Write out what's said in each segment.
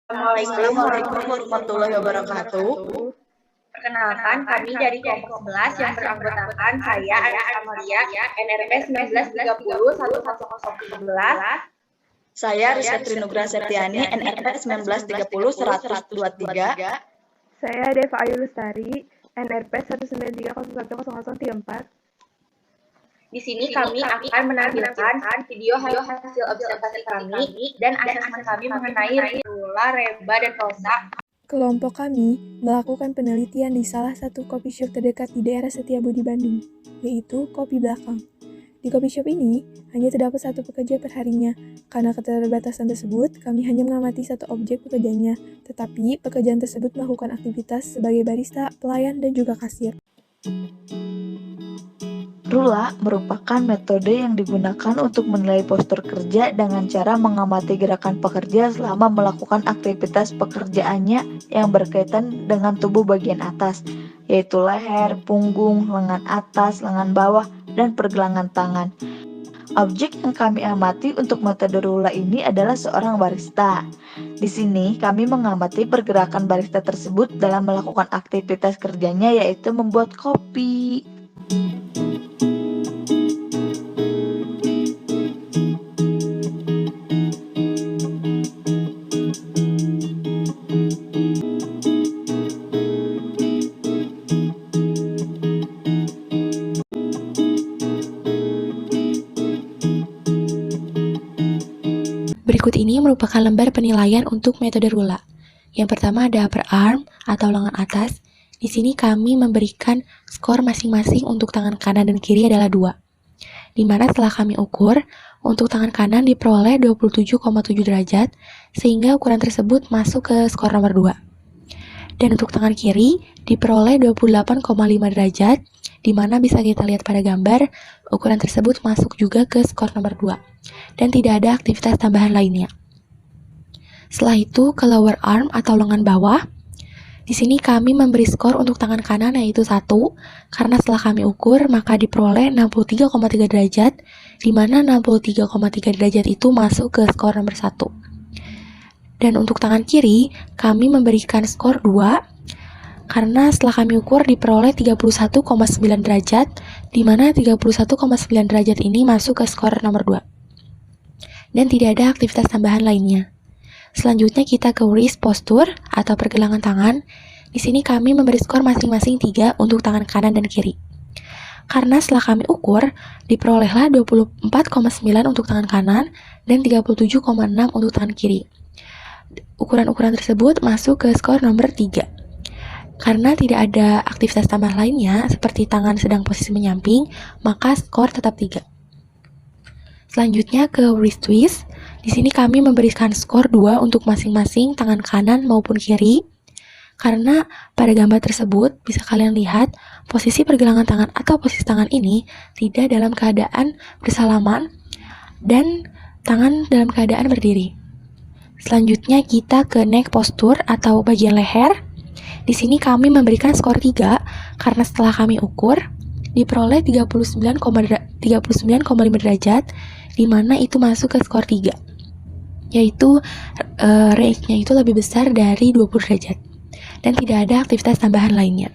Assalamualaikum warahmatullahi wabarakatuh. Perkenalkan, kami dari kelompok 11 yang beranggotakan saya, Aisyah Maria, NRP 1930-10011. Saya Rizka Trinugra Septiani, NRP 1930-123. Saya Deva Ayu Lestari, NRP 193011034. Di sini kami akan menampilkan video hasil observasi kami dan asesmen kami mengenai rula, reba, dan prosa. Kelompok kami melakukan penelitian di salah satu coffee shop terdekat di daerah Setiabudi, Bandung, yaitu Kopi Belakang. Di coffee shop ini, hanya terdapat satu pekerja perharinya. Karena keterbatasan tersebut, kami hanya mengamati satu objek pekerjaannya, tetapi pekerjaan tersebut melakukan aktivitas sebagai barista, pelayan, dan juga kasir. Rula merupakan metode yang digunakan untuk menilai postur kerja dengan cara mengamati gerakan pekerja selama melakukan aktivitas pekerjaannya yang berkaitan dengan tubuh bagian atas, yaitu leher, punggung, lengan atas, lengan bawah, dan pergelangan tangan. Objek yang kami amati untuk metode rula ini adalah seorang barista. Di sini kami mengamati pergerakan barista tersebut dalam melakukan aktivitas kerjanya, yaitu membuat kopi. Berikut ini merupakan lembar penilaian untuk metode rula. Yang pertama ada upper arm atau lengan atas. Di sini kami memberikan skor masing-masing untuk tangan kanan dan kiri adalah 2. Di mana setelah kami ukur, untuk tangan kanan diperoleh 27,7 derajat, sehingga ukuran tersebut masuk ke skor nomor 2. Dan untuk tangan kiri diperoleh 28,5 derajat, di mana bisa kita lihat pada gambar, ukuran tersebut masuk juga ke skor nomor 2. Dan tidak ada aktivitas tambahan lainnya. Setelah itu ke lower arm atau lengan bawah. Di sini kami memberi skor untuk tangan kanan yaitu 1, karena setelah kami ukur maka diperoleh 63,3 derajat, di mana 63,3 derajat itu masuk ke skor nomor 1. Dan untuk tangan kiri kami memberikan skor 2, karena setelah kami ukur diperoleh 31,9 derajat, di mana 31,9 derajat ini masuk ke skor nomor 2. Dan tidak ada aktivitas tambahan lainnya. Selanjutnya kita ke wrist posture atau pergelangan tangan. Di sini kami memberi skor masing-masing 3 untuk tangan kanan dan kiri. Karena setelah kami ukur, diperolehlah 24,9 untuk tangan kanan dan 37,6 untuk tangan kiri. Ukuran-ukuran tersebut masuk ke skor nomor 3. Karena tidak ada aktivitas tambah lainnya seperti tangan sedang posisi menyamping, maka skor tetap 3. Selanjutnya ke wrist twist. Di sini kami memberikan skor 2 untuk masing-masing tangan kanan maupun kiri. Karena pada gambar tersebut bisa kalian lihat posisi pergelangan tangan atau posisi tangan ini tidak dalam keadaan bersalaman dan tangan dalam keadaan berdiri. Selanjutnya kita ke neck posture atau bagian leher. Di sini kami memberikan skor 3 karena setelah kami ukur diperoleh 39,5 derajat, di mana itu masuk ke skor 3. Yaitu range-nya itu lebih besar dari 20 derajat dan tidak ada aktivitas tambahan lainnya.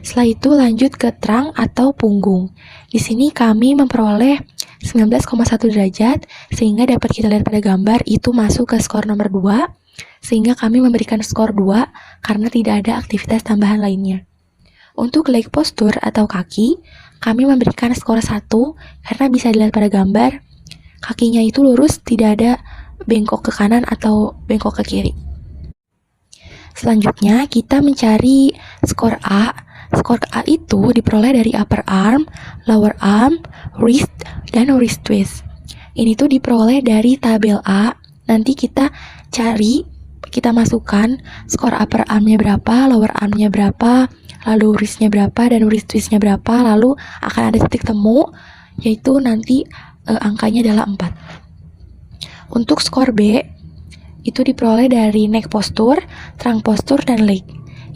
Setelah itu lanjut ke trunk atau punggung. Di sini kami memperoleh 19,1 derajat sehingga dapat kita lihat pada gambar itu masuk ke skor nomor 2, sehingga kami memberikan skor 2 karena tidak ada aktivitas tambahan lainnya. Untuk leg posture atau kaki, kami memberikan skor 1 karena bisa dilihat pada gambar kakinya itu lurus, tidak ada bengkok ke kanan atau bengkok ke kiri. Selanjutnya kita mencari skor A. Skor A itu diperoleh dari upper arm, lower arm, wrist, dan wrist twist. Ini tuh diperoleh dari tabel A. Nanti kita cari, kita masukkan skor upper armnya berapa, lower armnya berapa, lalu wristnya berapa, dan wrist twistnya berapa. Lalu akan ada titik temu, yaitu nanti angkanya adalah 4. Untuk skor B, itu diperoleh dari neck posture, trunk posture, dan leg.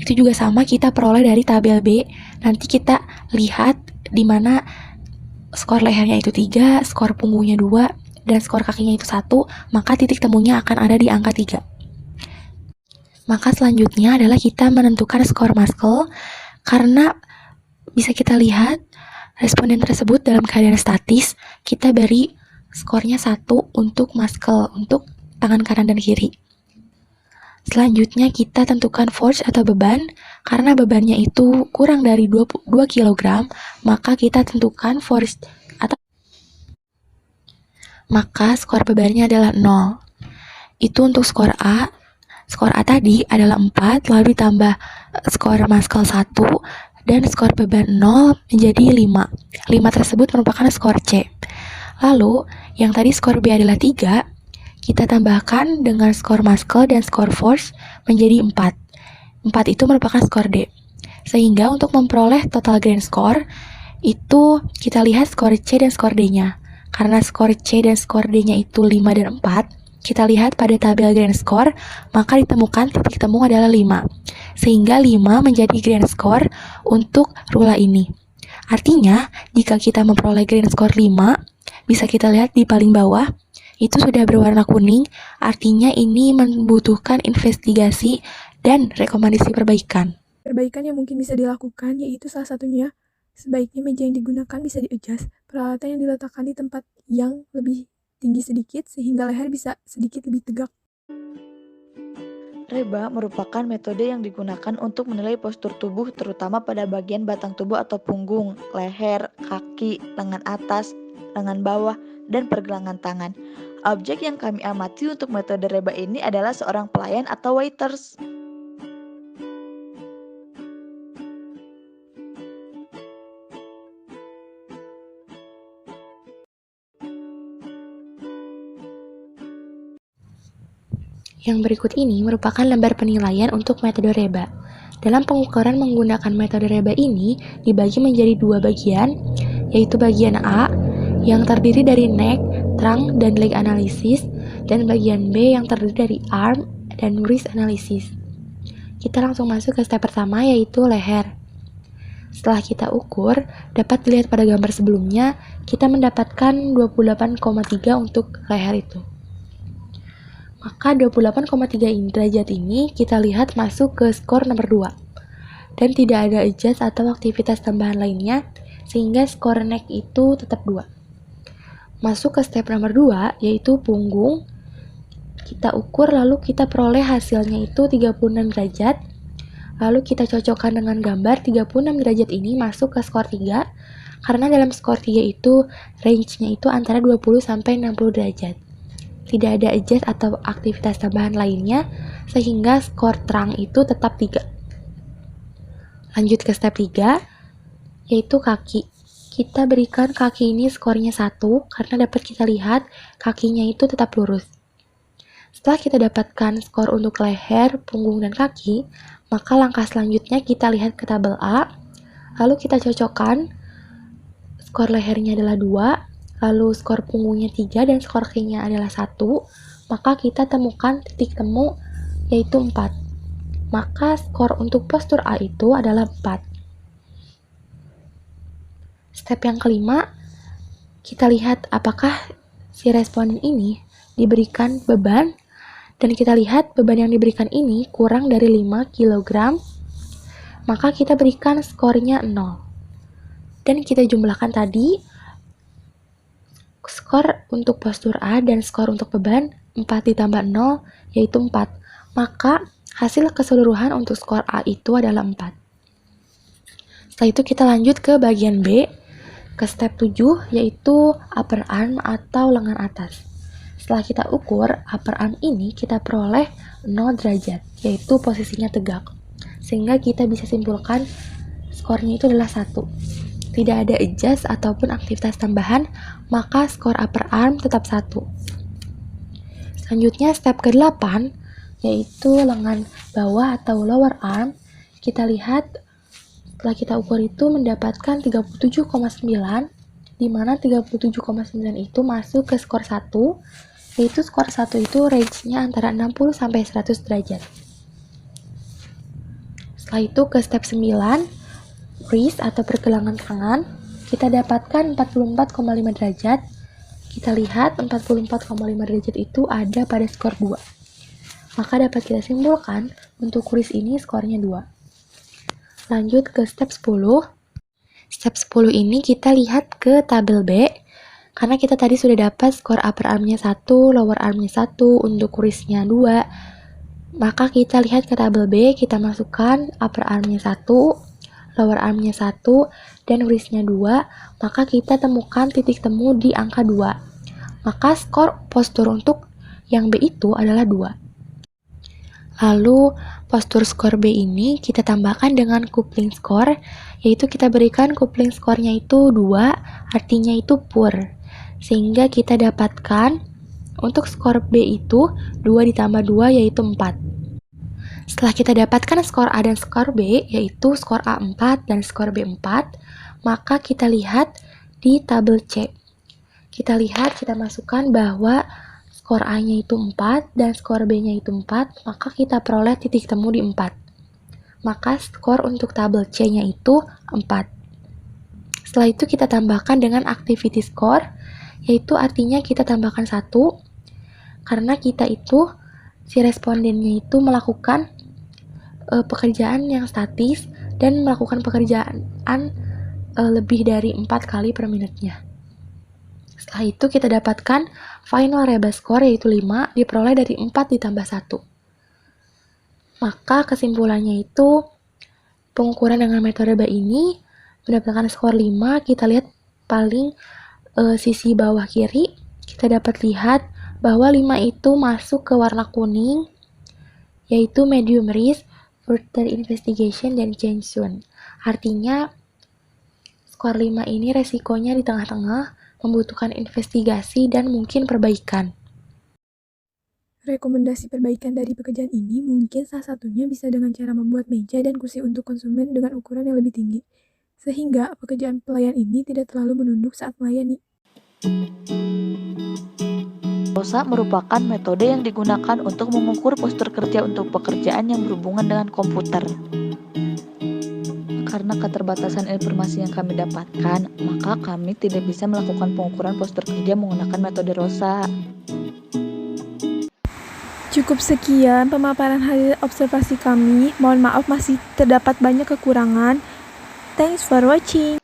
Itu juga sama, kita peroleh dari tabel B. Nanti kita lihat di mana skor lehernya itu 3, skor punggungnya 2, dan skor kakinya itu 1, maka titik temunya akan ada di angka 3. Maka selanjutnya adalah kita menentukan skor muscle, karena bisa kita lihat responden tersebut dalam keadaan statis, kita beri skornya 1 untuk muscle, untuk tangan kanan dan kiri. Selanjutnya kita tentukan force atau beban, karena bebannya itu kurang dari 2 kg, maka kita tentukan force atau maka skor bebannya adalah 0. Itu untuk skor A. Skor A tadi adalah 4, lalu ditambah skor muscle 1, dan skor beban 0 menjadi 5. 5 tersebut merupakan skor C. Lalu, yang tadi skor B adalah 3, kita tambahkan dengan skor muscle dan skor force menjadi 4. 4 itu merupakan skor D. Sehingga untuk memperoleh total grand score, itu kita lihat skor C dan skor D-nya. Karena skor C dan skor D-nya itu 5 dan 4, kita lihat pada tabel grand score, maka ditemukan titik temu adalah 5. Sehingga 5 menjadi grand score untuk rula ini. Artinya, jika kita memperoleh grand score 5, bisa kita lihat di paling bawah, itu sudah berwarna kuning, artinya ini membutuhkan investigasi dan rekomendasi perbaikan. Perbaikan yang mungkin bisa dilakukan yaitu salah satunya, sebaiknya meja yang digunakan bisa di-adjust, peralatan yang diletakkan di tempat yang lebih tinggi sedikit sehingga leher bisa sedikit lebih tegak. Reba merupakan metode yang digunakan untuk menilai postur tubuh terutama pada bagian batang tubuh atau punggung, leher, kaki, lengan atas, lengan bawah, dan pergelangan tangan. Objek yang kami amati untuk metode Reba ini adalah seorang pelayan atau waiters. Yang berikut ini merupakan lembar penilaian untuk metode Reba. Dalam pengukuran menggunakan metode Reba ini dibagi menjadi 2 bagian, yaitu bagian A yang terdiri dari neck, trunk, dan leg analysis, dan bagian B yang terdiri dari arm dan wrist analysis. Kita langsung masuk ke step pertama, yaitu leher. Setelah kita ukur, dapat dilihat pada gambar sebelumnya, kita mendapatkan 28,3 untuk leher itu. Maka 28,3 derajat ini kita lihat masuk ke skor nomor 2. Dan tidak ada adjust atau aktivitas tambahan lainnya, sehingga skor neck itu tetap 2. Masuk ke step nomor 2, yaitu punggung. Kita ukur lalu kita peroleh hasilnya itu 36 derajat. Lalu kita cocokkan dengan gambar 36 derajat ini masuk ke skor 3, karena dalam skor 3 itu range-nya itu antara 20 sampai 60 derajat. Tidak ada adjust atau aktivitas tambahan lainnya, sehingga skor terang itu tetap 3. Lanjut ke step 3, yaitu kaki. Kita berikan kaki ini skornya 1, karena dapat kita lihat kakinya itu tetap lurus. Setelah kita dapatkan skor untuk leher, punggung, dan kaki, maka langkah selanjutnya kita lihat ke tabel A, lalu kita cocokkan skor lehernya adalah 2, lalu skor punggungnya 3 dan skor kakinya adalah 1, maka kita temukan titik temu yaitu 4. Maka skor untuk postur A itu adalah 4. Step yang kelima, kita lihat apakah si responden ini diberikan beban, dan kita lihat beban yang diberikan ini kurang dari 5 kg, maka kita berikan skornya 0. Dan kita jumlahkan tadi skor untuk postur A dan skor untuk beban 4 ditambah 0 yaitu 4. Maka hasil keseluruhan untuk skor A itu adalah 4. Setelah itu kita lanjut ke bagian B, ke step 7 yaitu upper arm atau lengan atas. Setelah kita ukur upper arm ini kita peroleh 0 derajat, yaitu posisinya tegak. Sehingga kita bisa simpulkan skornya itu adalah 1. Tidak ada adjust ataupun aktivitas tambahan, maka skor upper arm tetap 1. Selanjutnya step ke-8, yaitu lengan bawah atau lower arm. Kita lihat setelah kita ukur itu mendapatkan 37,9, di mana 37,9 itu masuk ke skor 1, yaitu skor 1 itu range-nya antara 60 sampai 100 derajat. Setelah itu ke step 9, wrist atau pergelangan tangan, kita dapatkan 44,5 derajat. Kita lihat 44,5 derajat itu ada pada skor 2. Maka dapat kita simpulkan untuk kuis ini skornya 2. Lanjut ke step 10. Step 10 ini kita lihat ke tabel B. Karena kita tadi sudah dapat skor upper armnya 1, lower armnya 1, untuk kuisnya 2. Maka kita lihat ke tabel B, kita masukkan upper armnya 1, lower armnya 1, dan kuisnya 2. Maka kita temukan titik temu di angka 2. Maka skor postur untuk yang B itu adalah 2. Lalu postur skor B ini kita tambahkan dengan coupling score, yaitu kita berikan coupling skornya itu 2, artinya itu poor. Sehingga kita dapatkan untuk skor B itu 2 ditambah 2 yaitu 4. Setelah kita dapatkan skor A dan skor B, yaitu skor A 4 dan skor B 4, maka kita lihat di tabel C. Kita lihat, kita masukkan bahwa skor A-nya itu 4 dan skor B-nya itu 4, maka kita peroleh titik temu di 4. Maka skor untuk tabel C-nya itu 4. Setelah itu kita tambahkan dengan activity score, yaitu artinya kita tambahkan 1, karena kita itu, si respondennya itu melakukan pekerjaan yang statis dan melakukan pekerjaan lebih dari 4 kali per menitnya. Setelah itu kita dapatkan final REBA score yaitu 5 diperoleh dari 4 ditambah 1. Maka kesimpulannya itu pengukuran dengan metode REBA ini mendapatkan skor 5. Kita lihat paling sisi bawah kiri, kita dapat lihat bahwa 5 itu masuk ke warna kuning, yaitu medium risk, further investigation, dan change soon. Artinya skor 5 ini resikonya di tengah-tengah, membutuhkan investigasi dan mungkin perbaikan. Rekomendasi perbaikan dari pekerjaan ini mungkin salah satunya bisa dengan cara membuat meja dan kursi untuk konsumen dengan ukuran yang lebih tinggi, sehingga pekerjaan pelayan ini tidak terlalu menunduk saat melayani. ROSA merupakan metode yang digunakan untuk mengukur postur kerja untuk pekerjaan yang berhubungan dengan komputer. Karena keterbatasan informasi yang kami dapatkan, maka kami tidak bisa melakukan pengukuran postur kerja menggunakan metode ROSA. Cukup sekian pemaparan hasil observasi kami. Mohon maaf masih terdapat banyak kekurangan. Thanks for watching.